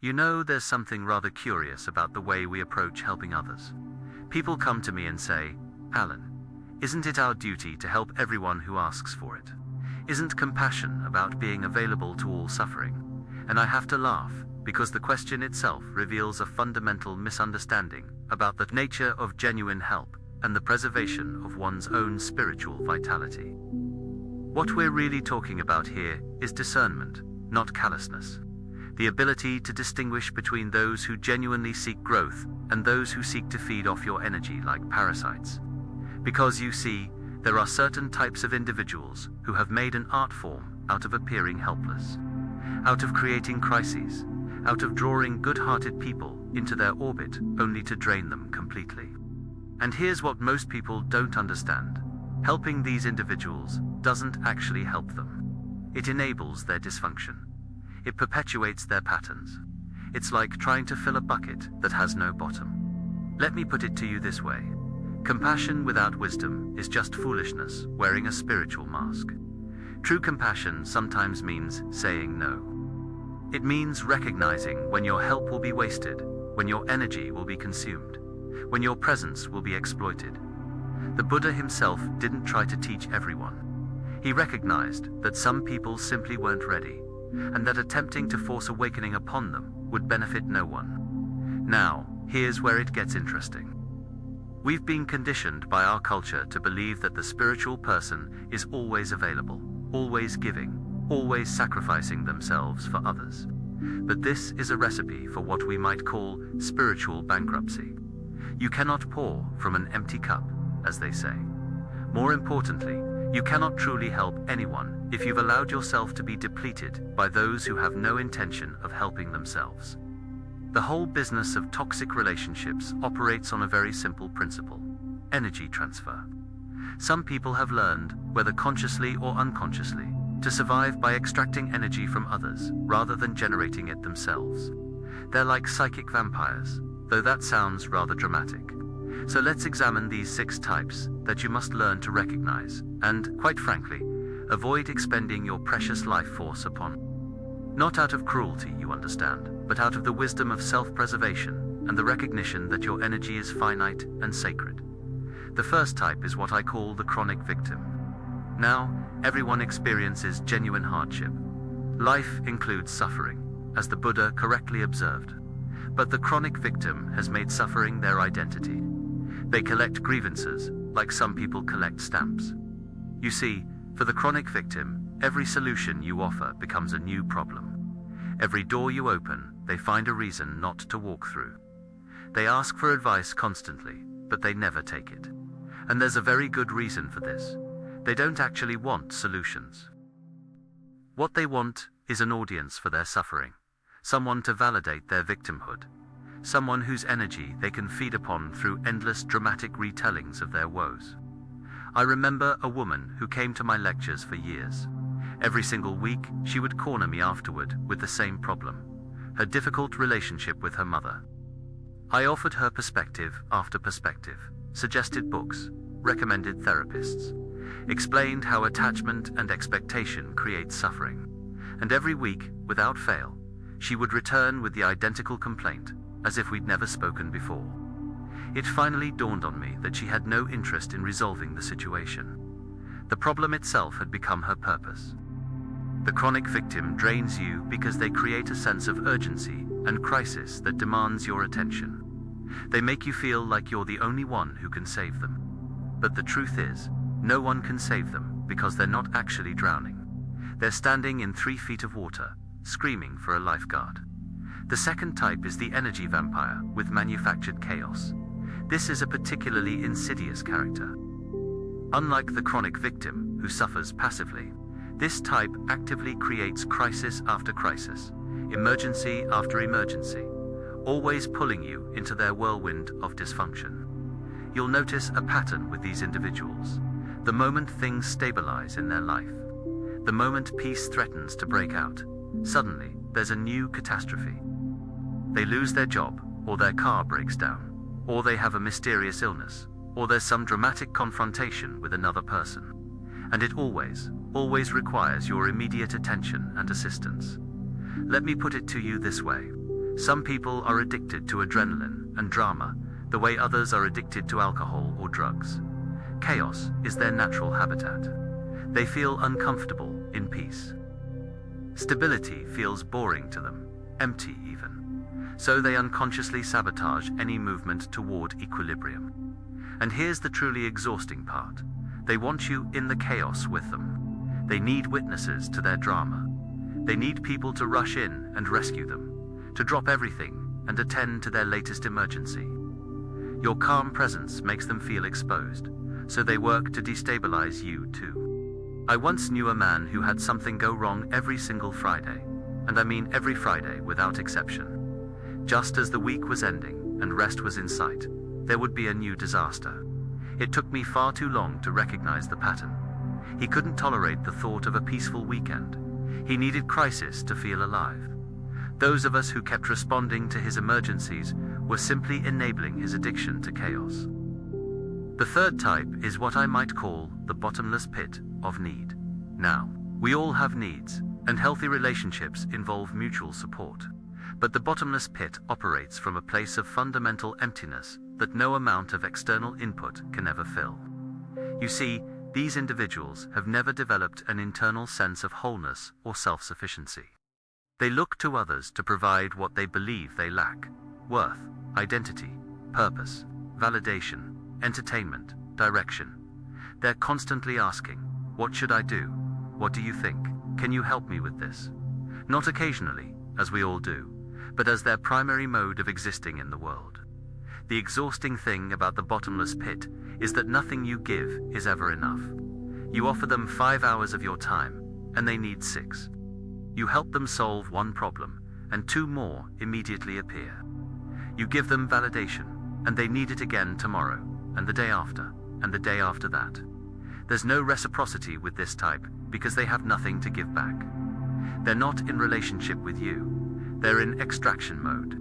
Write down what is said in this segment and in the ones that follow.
You know, there's something rather curious about the way we approach helping others. People come to me and say, "Alan, isn't it our duty to help everyone who asks for it? Isn't compassion about being available to all suffering?" And I have to laugh, because the question itself reveals a fundamental misunderstanding about the nature of genuine help and the preservation of one's own spiritual vitality. What we're really talking about here is discernment, not callousness. The ability to distinguish between those who genuinely seek growth and those who seek to feed off your energy like parasites. Because you see, there are certain types of individuals who have made an art form out of appearing helpless, out of creating crises, out of drawing good-hearted people into their orbit only to drain them completely. And here's what most people don't understand. Helping these individuals doesn't actually help them. It enables their dysfunction. It perpetuates their patterns. It's like trying to fill a bucket that has no bottom. Let me put it to you this way. Compassion without wisdom is just foolishness wearing a spiritual mask. True compassion sometimes means saying no. It means recognizing when your help will be wasted, when your energy will be consumed, when your presence will be exploited. The Buddha himself didn't try to teach everyone. He recognized that some people simply weren't ready, and that attempting to force awakening upon them would benefit no one. Now, here's where it gets interesting. We've been conditioned by our culture to believe that the spiritual person is always available, always giving, always sacrificing themselves for others. But this is a recipe for what we might call spiritual bankruptcy. You cannot pour from an empty cup, as they say. More importantly, you cannot truly help anyone if you've allowed yourself to be depleted by those who have no intention of helping themselves. The whole business of toxic relationships operates on a very simple principle: energy transfer. Some people have learned, whether consciously or unconsciously, to survive by extracting energy from others rather than generating it themselves. They're like psychic vampires, though that sounds rather dramatic. So let's examine these 6 types that you must learn to recognize and, quite frankly, avoid expending your precious life force upon. Not out of cruelty, you understand, but out of the wisdom of self-preservation and the recognition that your energy is finite and sacred. The first type is what I call the chronic victim. Now, everyone experiences genuine hardship. Life includes suffering, as the Buddha correctly observed. But the chronic victim has made suffering their identity. They collect grievances, like some people collect stamps. You see, for the chronic victim, every solution you offer becomes a new problem. Every door you open, they find a reason not to walk through. They ask for advice constantly, but they never take it. And there's a very good reason for this. They don't actually want solutions. What they want is an audience for their suffering, someone to validate their victimhood, someone whose energy they can feed upon through endless dramatic retellings of their woes. I remember a woman who came to my lectures for years. Every single week, she would corner me afterward with the same problem: her difficult relationship with her mother. I offered her perspective after perspective, suggested books, recommended therapists, explained how attachment and expectation create suffering. And every week, without fail, she would return with the identical complaint, as if we'd never spoken before. It finally dawned on me that she had no interest in resolving the situation. The problem itself had become her purpose. The chronic victim drains you because they create a sense of urgency and crisis that demands your attention. They make you feel like you're the only one who can save them. But the truth is, no one can save them because they're not actually drowning. They're standing in 3 feet of water, screaming for a lifeguard. The second type is the energy vampire with manufactured chaos. This is a particularly insidious character. Unlike the chronic victim, who suffers passively, this type actively creates crisis after crisis, emergency after emergency, always pulling you into their whirlwind of dysfunction. You'll notice a pattern with these individuals. The moment things stabilize in their life, the moment peace threatens to break out, suddenly there's a new catastrophe. They lose their job, or their car breaks down, or they have a mysterious illness, or there's some dramatic confrontation with another person. And it always requires your immediate attention and assistance. Let me put it to you this way. Some people are addicted to adrenaline and drama, the way others are addicted to alcohol or drugs. Chaos is their natural habitat. They feel uncomfortable in peace. Stability feels boring to them, empty even. So they unconsciously sabotage any movement toward equilibrium. And here's the truly exhausting part. They want you in the chaos with them. They need witnesses to their drama. They need people to rush in and rescue them, to drop everything and attend to their latest emergency. Your calm presence makes them feel exposed, so they work to destabilize you too. I once knew a man who had something go wrong every single Friday, and I mean every Friday without exception. Just as the week was ending and rest was in sight, there would be a new disaster. It took me far too long to recognize the pattern. He couldn't tolerate the thought of a peaceful weekend. He needed crisis to feel alive. Those of us who kept responding to his emergencies were simply enabling his addiction to chaos. The third type is what I might call the bottomless pit of need. Now, we all have needs, and healthy relationships involve mutual support. But the bottomless pit operates from a place of fundamental emptiness that no amount of external input can ever fill. You see, these individuals have never developed an internal sense of wholeness or self-sufficiency. They look to others to provide what they believe they lack: worth, identity, purpose, validation, entertainment, direction. They're constantly asking, "What should I do? What do you think? Can you help me with this?" Not occasionally, as we all do, but as their primary mode of existing in the world. The exhausting thing about the bottomless pit is that nothing you give is ever enough. You offer them 5 hours of your time, and they need 6. You help them solve one problem, and 2 more immediately appear. You give them validation, and they need it again tomorrow, and the day after, and the day after that. There's no reciprocity with this type because they have nothing to give back. They're not in relationship with you. They're in extraction mode.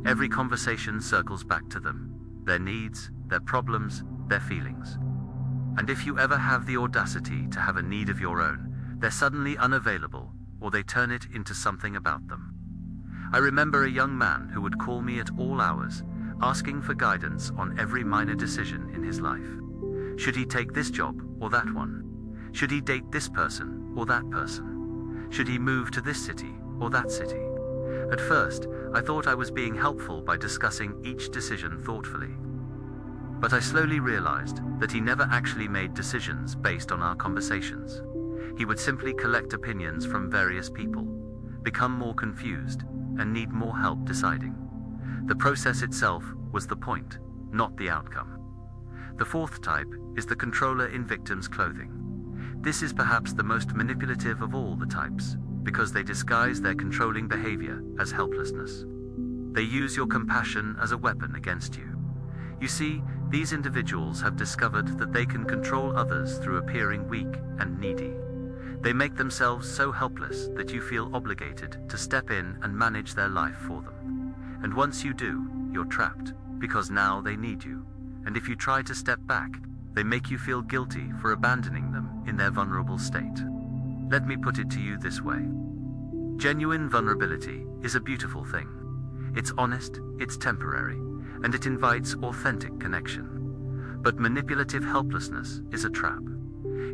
Every conversation circles back to them, their needs, their problems, their feelings. And if you ever have the audacity to have a need of your own, they're suddenly unavailable, or they turn it into something about them. I remember a young man who would call me at all hours, asking for guidance on every minor decision in his life. Should he take this job or that one? Should he date this person or that person? Should he move to this city or that city? At first, I thought I was being helpful by discussing each decision thoughtfully. But I slowly realized that he never actually made decisions based on our conversations. He would simply collect opinions from various people, become more confused, and need more help deciding. The process itself was the point, not the outcome. The fourth type is the controller in victim's clothing. This is perhaps the most manipulative of all the types, because they disguise their controlling behavior as helplessness. They use your compassion as a weapon against you. You see, these individuals have discovered that they can control others through appearing weak and needy. They make themselves so helpless that you feel obligated to step in and manage their life for them. And once you do, you're trapped, because now they need you. And if you try to step back, they make you feel guilty for abandoning them in their vulnerable state. Let me put it to you this way. Genuine vulnerability is a beautiful thing. It's honest, it's temporary, and it invites authentic connection. But manipulative helplessness is a trap.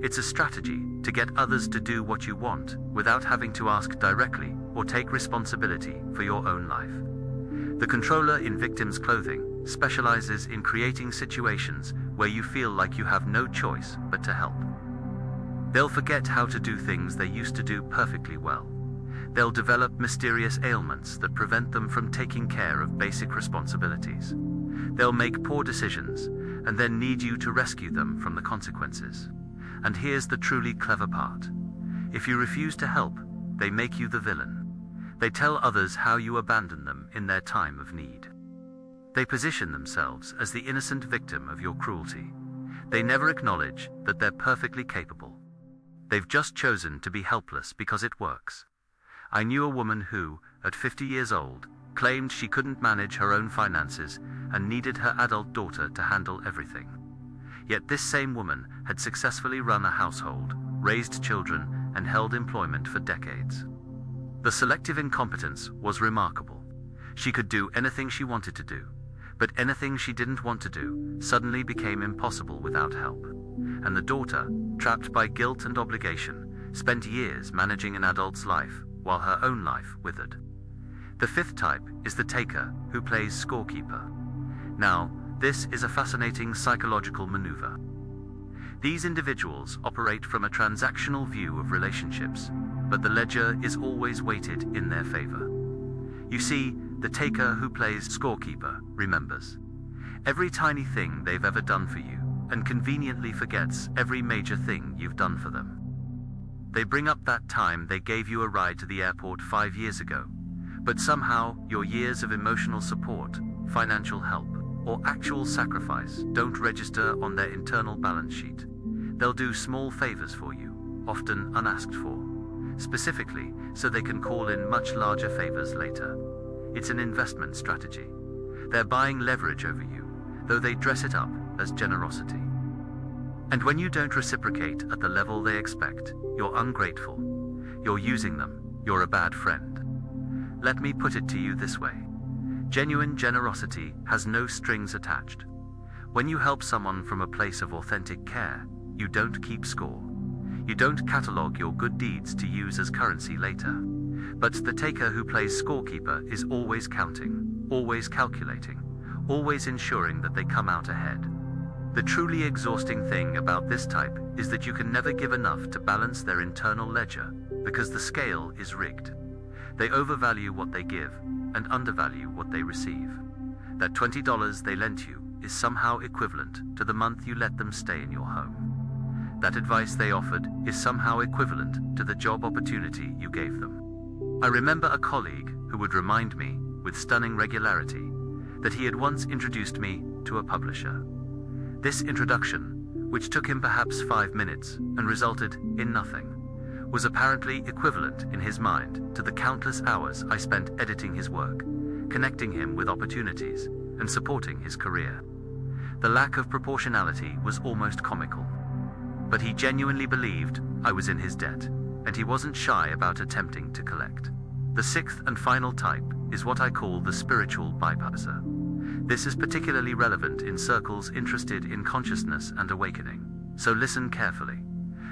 It's a strategy to get others to do what you want without having to ask directly or take responsibility for your own life. The controller in victim's clothing specializes in creating situations where you feel like you have no choice but to help. They'll forget how to do things they used to do perfectly well. They'll develop mysterious ailments that prevent them from taking care of basic responsibilities. They'll make poor decisions and then need you to rescue them from the consequences. And here's the truly clever part. If you refuse to help, they make you the villain. They tell others how you abandon them in their time of need. They position themselves as the innocent victim of your cruelty. They never acknowledge that they're perfectly capable. They've just chosen to be helpless because it works. I knew a woman who, at 50 years old, claimed she couldn't manage her own finances and needed her adult daughter to handle everything. Yet this same woman had successfully run a household, raised children, and held employment for decades. The selective incompetence was remarkable. She could do anything she wanted to do, but anything she didn't want to do suddenly became impossible without help. And the daughter, trapped by guilt and obligation, spent years managing an adult's life while her own life withered. The fifth type is the taker who plays scorekeeper. Now, this is a fascinating psychological maneuver. These individuals operate from a transactional view of relationships, but the ledger is always weighted in their favor. You see, the taker who plays scorekeeper remembers every tiny thing they've ever done for you and conveniently forgets every major thing you've done for them. They bring up that time they gave you a ride to the airport 5 years ago, but somehow your years of emotional support, financial help, or actual sacrifice don't register on their internal balance sheet. They'll do small favors for you, often unasked for, specifically so they can call in much larger favors later. It's an investment strategy. They're buying leverage over you, though they dress it up as generosity. And when you don't reciprocate at the level they expect, you're ungrateful. You're using them. You're a bad friend. Let me put it to you this way. Genuine generosity has no strings attached. When you help someone from a place of authentic care, you don't keep score. You don't catalog your good deeds to use as currency later. But the taker who plays scorekeeper is always counting, always calculating, always ensuring that they come out ahead. The truly exhausting thing about this type is that you can never give enough to balance their internal ledger, because the scale is rigged. They overvalue what they give and undervalue what they receive. That $20 they lent you is somehow equivalent to the month you let them stay in your home. That advice they offered is somehow equivalent to the job opportunity you gave them. I remember a colleague who would remind me, with stunning regularity, that he had once introduced me to a publisher. This introduction, which took him perhaps 5 minutes and resulted in nothing, was apparently equivalent in his mind to the countless hours I spent editing his work, connecting him with opportunities, and supporting his career. The lack of proportionality was almost comical. But he genuinely believed I was in his debt, and he wasn't shy about attempting to collect. The sixth and final type is what I call the spiritual bypasser. This is particularly relevant in circles interested in consciousness and awakening, so listen carefully.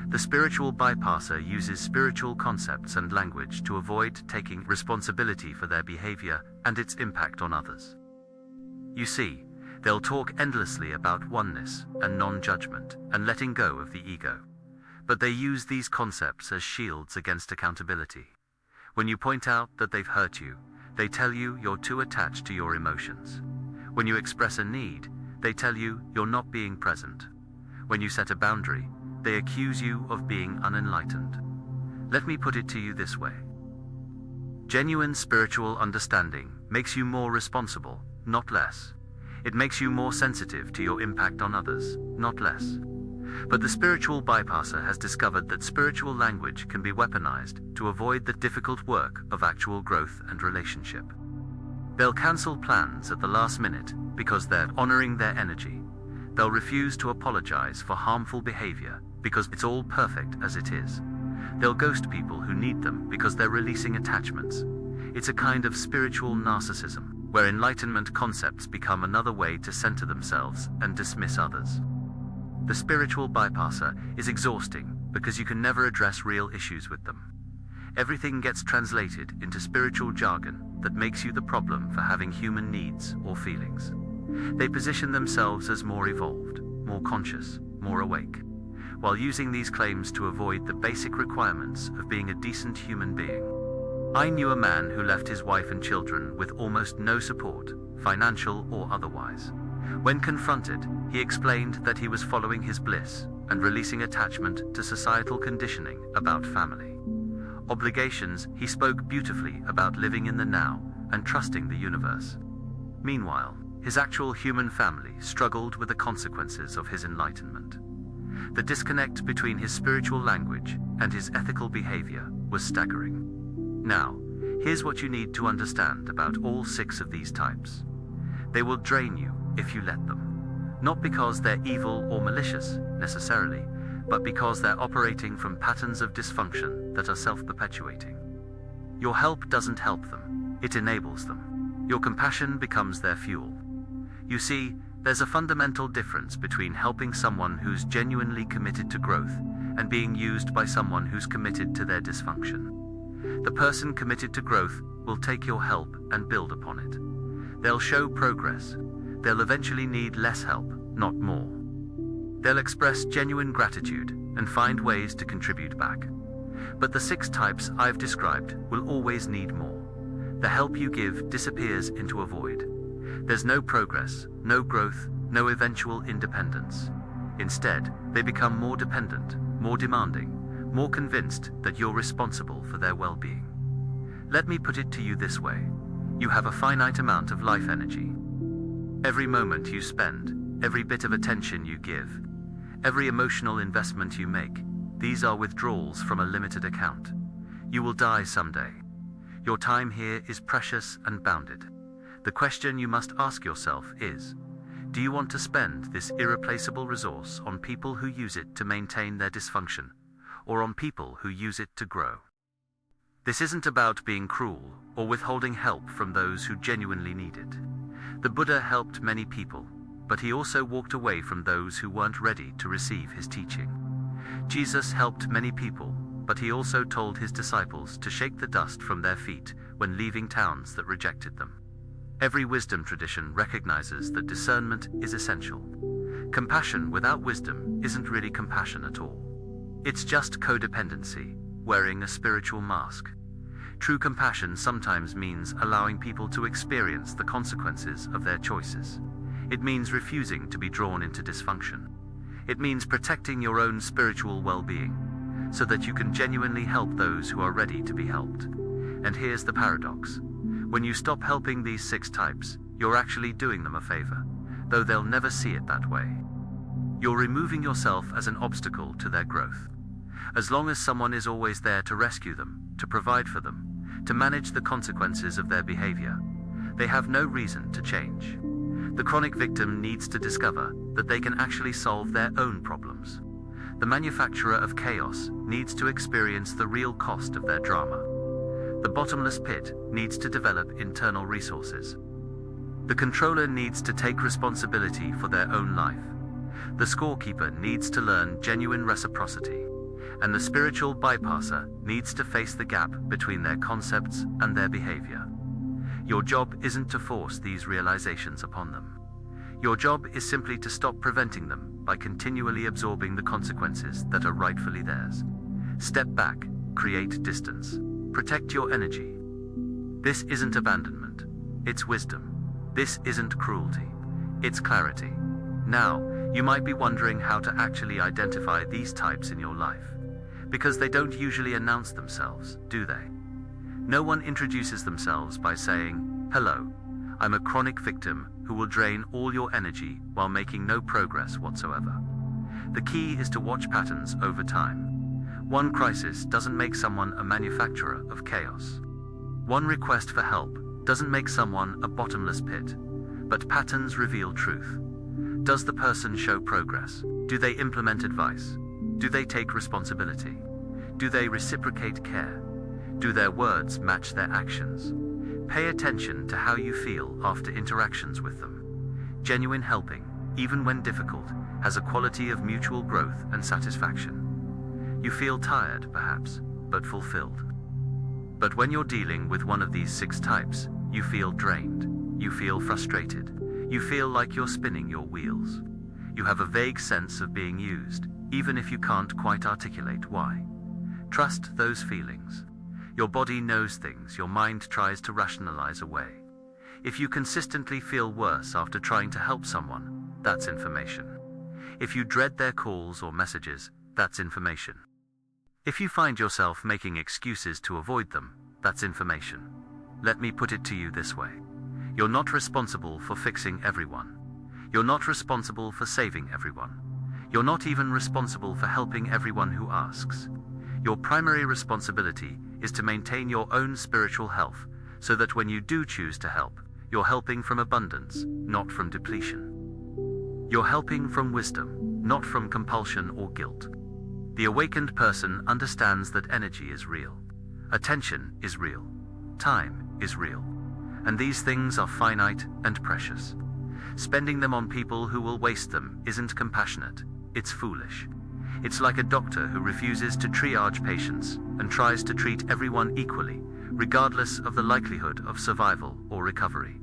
The spiritual bypasser uses spiritual concepts and language to avoid taking responsibility for their behavior and its impact on others. You see, they'll talk endlessly about oneness and non-judgment and letting go of the ego. But they use these concepts as shields against accountability. When you point out that they've hurt you, they tell you you're too attached to your emotions. When you express a need, they tell you you're not being present. When you set a boundary, they accuse you of being unenlightened. Let me put it to you this way. Genuine spiritual understanding makes you more responsible, not less. It makes you more sensitive to your impact on others, not less. But the spiritual bypasser has discovered that spiritual language can be weaponized to avoid the difficult work of actual growth and relationship. They'll cancel plans at the last minute because they're honoring their energy. They'll refuse to apologize for harmful behavior because it's all perfect as it is. They'll ghost people who need them because they're releasing attachments. It's a kind of spiritual narcissism, where enlightenment concepts become another way to center themselves and dismiss others. The spiritual bypasser is exhausting because you can never address real issues with them. Everything gets translated into spiritual jargon that makes you the problem for having human needs or feelings. They position themselves as more evolved, more conscious, more awake, while using these claims to avoid the basic requirements of being a decent human being. I knew a man who left his wife and children with almost no support, financial or otherwise. When confronted, he explained that he was following his bliss and releasing attachment to societal conditioning about family. Obligations, he spoke beautifully about living in the now and trusting the universe. Meanwhile, his actual human family struggled with the consequences of his enlightenment. The disconnect between his spiritual language and his ethical behavior was staggering. Now, here's what you need to understand about all 6 of these types. They will drain you if you let them. Not because they're evil or malicious, necessarily, but because they're operating from patterns of dysfunction that are self-perpetuating. Your help doesn't help them, it enables them. Your compassion becomes their fuel. You see, there's a fundamental difference between helping someone who's genuinely committed to growth and being used by someone who's committed to their dysfunction. The person committed to growth will take your help and build upon it. They'll show progress. They'll eventually need less help, not more. They'll express genuine gratitude and find ways to contribute back. But the 6 types I've described will always need more. The help you give disappears into a void. There's no progress, no growth, no eventual independence. Instead, they become more dependent, more demanding, more convinced that you're responsible for their well-being. Let me put it to you this way. You have a finite amount of life energy. Every moment you spend, every bit of attention you give, every emotional investment you make, these are withdrawals from a limited account. You will die someday. Your time here is precious and bounded. The question you must ask yourself is, do you want to spend this irreplaceable resource on people who use it to maintain their dysfunction, or on people who use it to grow? This isn't about being cruel or withholding help from those who genuinely need it. The Buddha helped many people, but he also walked away from those who weren't ready to receive his teaching. Jesus helped many people, but he also told his disciples to shake the dust from their feet when leaving towns that rejected them. Every wisdom tradition recognizes that discernment is essential. Compassion without wisdom isn't really compassion at all. It's just codependency, wearing a spiritual mask. True compassion sometimes means allowing people to experience the consequences of their choices. It means refusing to be drawn into dysfunction. It means protecting your own spiritual well-being, so that you can genuinely help those who are ready to be helped. And here's the paradox. When you stop helping these 6 types, you're actually doing them a favor, though they'll never see it that way. You're removing yourself as an obstacle to their growth. As long as someone is always there to rescue them, to provide for them, to manage the consequences of their behavior, they have no reason to change. The chronic victim needs to discover that they can actually solve their own problems. The manufacturer of chaos needs to experience the real cost of their drama. The bottomless pit needs to develop internal resources. The controller needs to take responsibility for their own life. The scorekeeper needs to learn genuine reciprocity. And the spiritual bypasser needs to face the gap between their concepts and their behavior. Your job isn't to force these realizations upon them. Your job is simply to stop preventing them by continually absorbing the consequences that are rightfully theirs. Step back, create distance, protect your energy. This isn't abandonment, it's wisdom. This isn't cruelty, it's clarity. Now, you might be wondering how to actually identify these types in your life. Because they don't usually announce themselves, do they? No one introduces themselves by saying, "Hello, I'm a chronic victim who will drain all your energy while making no progress whatsoever." The key is to watch patterns over time. One crisis doesn't make someone a manufacturer of chaos. One request for help doesn't make someone a bottomless pit, but patterns reveal truth. Does the person show progress? Do they implement advice? Do they take responsibility? Do they reciprocate care? Do their words match their actions? Pay attention to how you feel after interactions with them. Genuine helping, even when difficult, has a quality of mutual growth and satisfaction. You feel tired, perhaps, but fulfilled. But when you're dealing with one of these 6 types, you feel drained. You feel frustrated. You feel like you're spinning your wheels. You have a vague sense of being used, even if you can't quite articulate why. Trust those feelings. Your body knows things your mind tries to rationalize away. If you consistently feel worse after trying to help someone, that's information. If you dread their calls or messages, that's information. If you find yourself making excuses to avoid them, that's information. Let me put it to you this way. You're not responsible for fixing everyone. You're not responsible for saving everyone. You're not even responsible for helping everyone who asks. Your primary responsibility is to maintain your own spiritual health, so that when you do choose to help, you're helping from abundance, not from depletion. You're helping from wisdom, not from compulsion or guilt. The awakened person understands that energy is real. Attention is real. Time is real. And these things are finite and precious. Spending them on people who will waste them isn't compassionate, it's foolish. It's like a doctor who refuses to triage patients and tries to treat everyone equally, regardless of the likelihood of survival or recovery.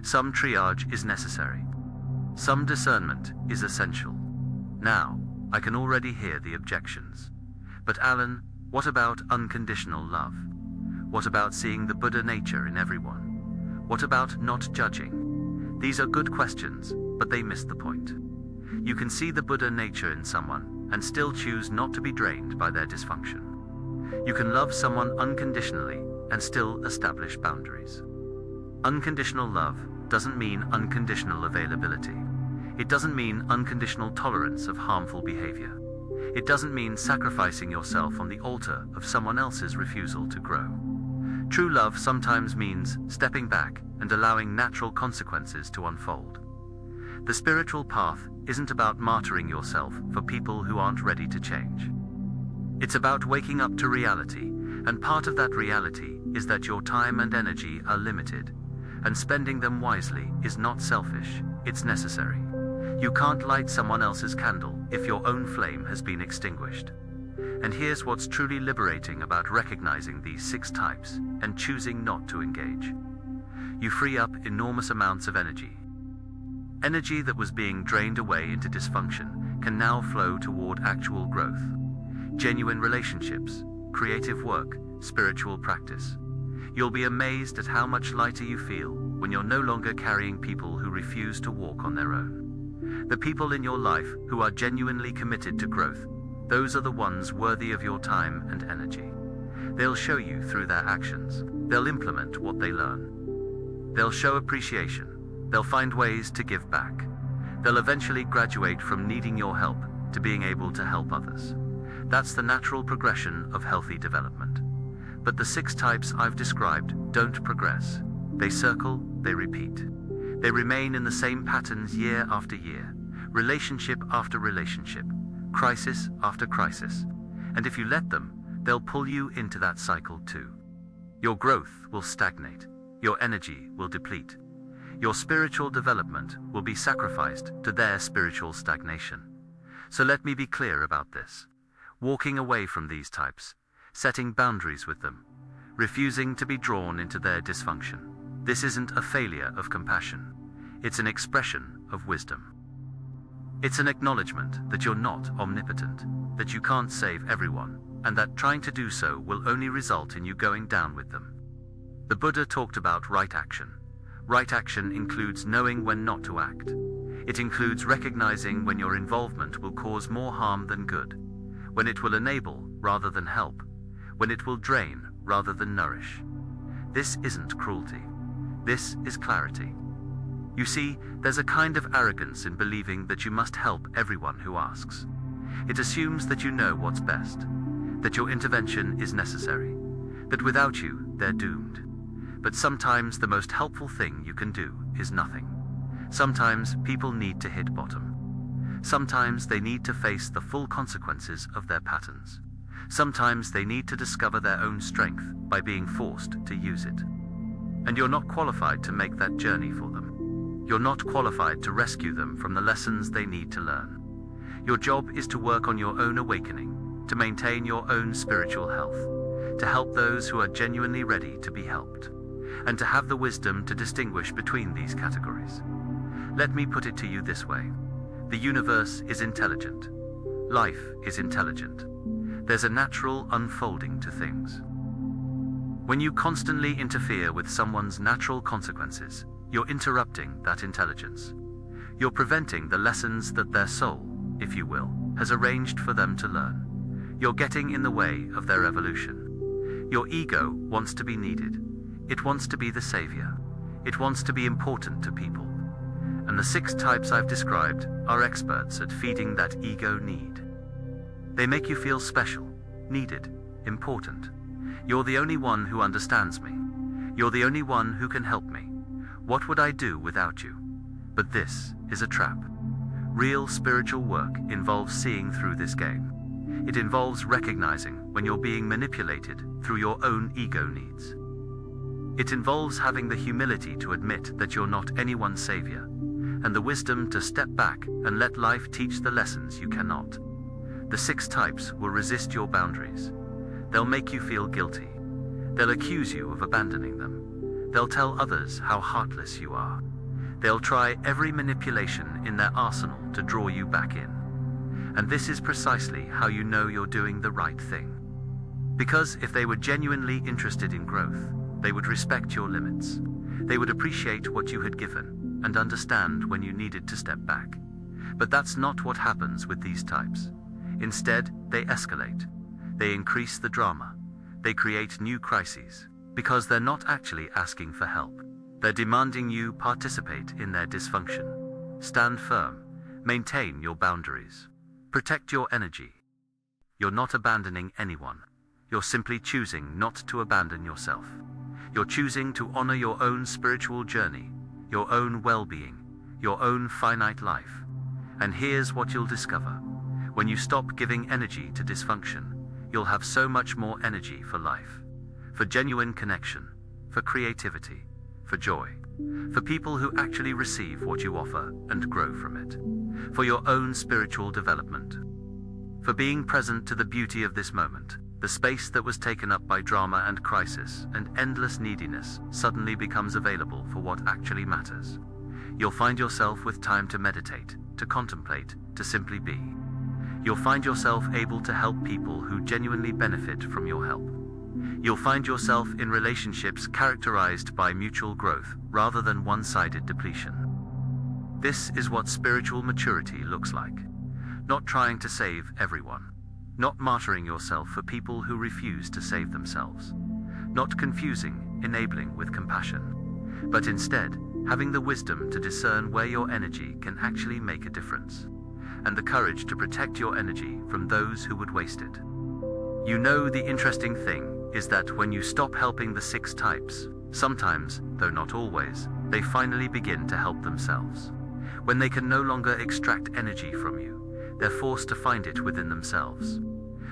Some triage is necessary. Some discernment is essential. Now, I can already hear the objections. But Alan, what about unconditional love? What about seeing the Buddha nature in everyone? What about not judging? These are good questions, but they miss the point. You can see the Buddha nature in someone and still choose not to be drained by their dysfunction. You can love someone unconditionally and still establish boundaries. Unconditional love doesn't mean unconditional availability. It doesn't mean unconditional tolerance of harmful behavior. It doesn't mean sacrificing yourself on the altar of someone else's refusal to grow. True love sometimes means stepping back and allowing natural consequences to unfold. The spiritual path isn't about martyring yourself for people who aren't ready to change. It's about waking up to reality, and part of that reality is that your time and energy are limited, and spending them wisely is not selfish, it's necessary. You can't light someone else's candle if your own flame has been extinguished. And here's what's truly liberating about recognizing these 6 types and choosing not to engage. You free up enormous amounts of energy. Energy that was being drained away into dysfunction can now flow toward actual growth, genuine relationships, creative work, spiritual practice. You'll be amazed at how much lighter you feel when you're no longer carrying people who refuse to walk on their own. The people in your life who are genuinely committed to growth, those are the ones worthy of your time and energy. They'll show you through their actions. They'll implement what they learn. They'll show appreciation. They'll find ways to give back. They'll eventually graduate from needing your help to being able to help others. That's the natural progression of healthy development. But the 6 types I've described don't progress. They circle, they repeat. They remain in the same patterns year after year, relationship after relationship, crisis after crisis. And if you let them, they'll pull you into that cycle too. Your growth will stagnate. Your energy will deplete. Your spiritual development will be sacrificed to their spiritual stagnation. So let me be clear about this. Walking away from these types, setting boundaries with them, refusing to be drawn into their dysfunction. This isn't a failure of compassion. It's an expression of wisdom. It's an acknowledgement that you're not omnipotent, that you can't save everyone, and that trying to do so will only result in you going down with them. The Buddha talked about right action. Right action includes knowing when not to act. It includes recognizing when your involvement will cause more harm than good, when it will enable rather than help, when it will drain rather than nourish. This isn't cruelty. This is clarity. You see, there's a kind of arrogance in believing that you must help everyone who asks. It assumes that you know what's best, that your intervention is necessary, that without you, they're doomed. But sometimes the most helpful thing you can do is nothing. Sometimes people need to hit bottom. Sometimes they need to face the full consequences of their patterns. Sometimes they need to discover their own strength by being forced to use it. And you're not qualified to make that journey for them. You're not qualified to rescue them from the lessons they need to learn. Your job is to work on your own awakening, to maintain your own spiritual health, to help those who are genuinely ready to be helped, and to have the wisdom to distinguish between these categories. Let me put it to you this way. The universe is intelligent. Life is intelligent. There's a natural unfolding to things. When you constantly interfere with someone's natural consequences, you're interrupting that intelligence. You're preventing the lessons that their soul, if you will, has arranged for them to learn. You're getting in the way of their evolution. Your ego wants to be needed. It wants to be the savior. It wants to be important to people. And the 6 types I've described are experts at feeding that ego need. They make you feel special, needed, important. You're the only one who understands me. You're the only one who can help me. What would I do without you? But this is a trap. Real spiritual work involves seeing through this game. It involves recognizing when you're being manipulated through your own ego needs. It involves having the humility to admit that you're not anyone's savior, and the wisdom to step back and let life teach the lessons you cannot. The 6 types will resist your boundaries. They'll make you feel guilty. They'll accuse you of abandoning them. They'll tell others how heartless you are. They'll try every manipulation in their arsenal to draw you back in. And this is precisely how you know you're doing the right thing. Because if they were genuinely interested in growth, they would respect your limits. They would appreciate what you had given and understand when you needed to step back. But that's not what happens with these types. Instead, they escalate. They increase the drama. They create new crises, because they're not actually asking for help. They're demanding you participate in their dysfunction. Stand firm. Maintain your boundaries. Protect your energy. You're not abandoning anyone. You're simply choosing not to abandon yourself. You're choosing to honor your own spiritual journey, your own well-being, your own finite life. And here's what you'll discover. When you stop giving energy to dysfunction, you'll have so much more energy for life, for genuine connection, for creativity, for joy, for people who actually receive what you offer and grow from it, for your own spiritual development, for being present to the beauty of this moment. The space that was taken up by drama and crisis and endless neediness suddenly becomes available for what actually matters. You'll find yourself with time to meditate, to contemplate, to simply be. You'll find yourself able to help people who genuinely benefit from your help. You'll find yourself in relationships characterized by mutual growth rather than one-sided depletion. This is what spiritual maturity looks like. Not trying to save everyone. Not martyring yourself for people who refuse to save themselves. Not confusing enabling with compassion. But instead, having the wisdom to discern where your energy can actually make a difference. And the courage to protect your energy from those who would waste it. You know, the interesting thing is that when you stop helping the 6 types, sometimes, though not always, they finally begin to help themselves. When they can no longer extract energy from you, they're forced to find it within themselves.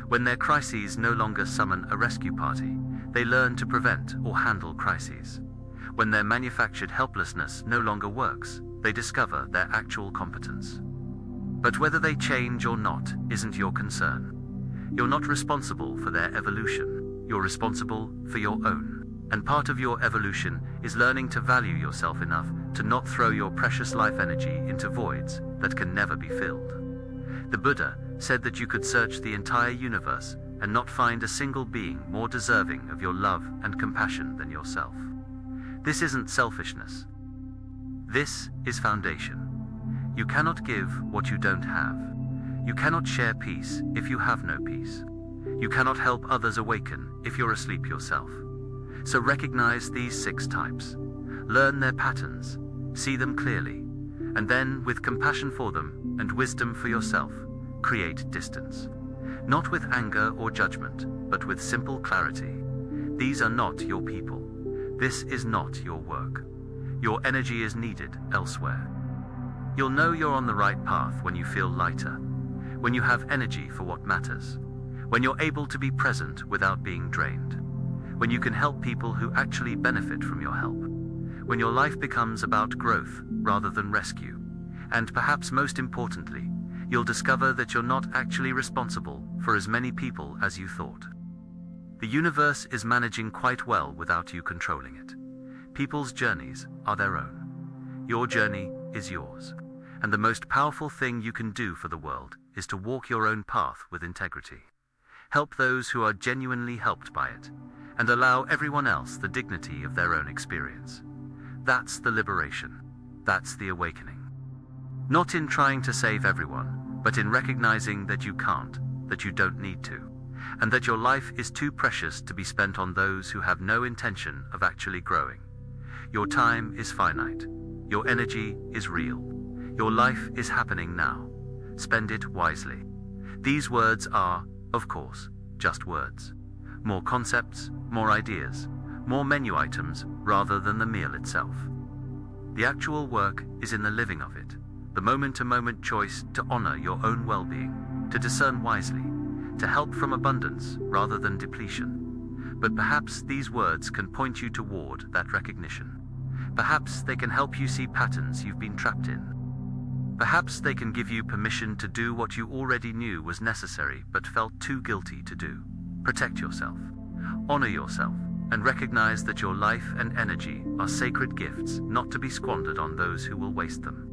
When their crises no longer summon a rescue party, they learn to prevent or handle crises. When their manufactured helplessness no longer works, they discover their actual competence. But whether they change or not isn't your concern. You're not responsible for their evolution. You're responsible for your own. And part of your evolution is learning to value yourself enough to not throw your precious life energy into voids that can never be filled. The Buddha said that you could search the entire universe and not find a single being more deserving of your love and compassion than yourself. This isn't selfishness. This is foundation. You cannot give what you don't have. You cannot share peace if you have no peace. You cannot help others awaken if you're asleep yourself. So recognize these 6 types. Learn their patterns. See them clearly. And then, with compassion for them and wisdom for yourself, create distance. Not with anger or judgment, but with simple clarity. These are not your people. This is not your work. Your energy is needed elsewhere. You'll know you're on the right path when you feel lighter, when you have energy for what matters, when you're able to be present without being drained, when you can help people who actually benefit from your help, when your life becomes about growth rather than rescue, and perhaps most importantly, you'll discover that you're not actually responsible for as many people as you thought. The universe is managing quite well without you controlling it. People's journeys are their own. Your journey is yours. And the most powerful thing you can do for the world is to walk your own path with integrity. Help those who are genuinely helped by it, and allow everyone else the dignity of their own experience. That's the liberation. That's the awakening. Not in trying to save everyone, but in recognizing that you can't, that you don't need to, and that your life is too precious to be spent on those who have no intention of actually growing. Your time is finite. Your energy is real. Your life is happening now. Spend it wisely. These words are, of course, just words. More concepts, more ideas, more menu items rather than the meal itself. The actual work is in the living of it, the moment-to-moment choice to honor your own well-being, to discern wisely, to help from abundance rather than depletion. But perhaps these words can point you toward that recognition. Perhaps they can help you see patterns you've been trapped in. Perhaps they can give you permission to do what you already knew was necessary but felt too guilty to do. Protect yourself, honor yourself, and recognize that your life and energy are sacred gifts not to be squandered on those who will waste them.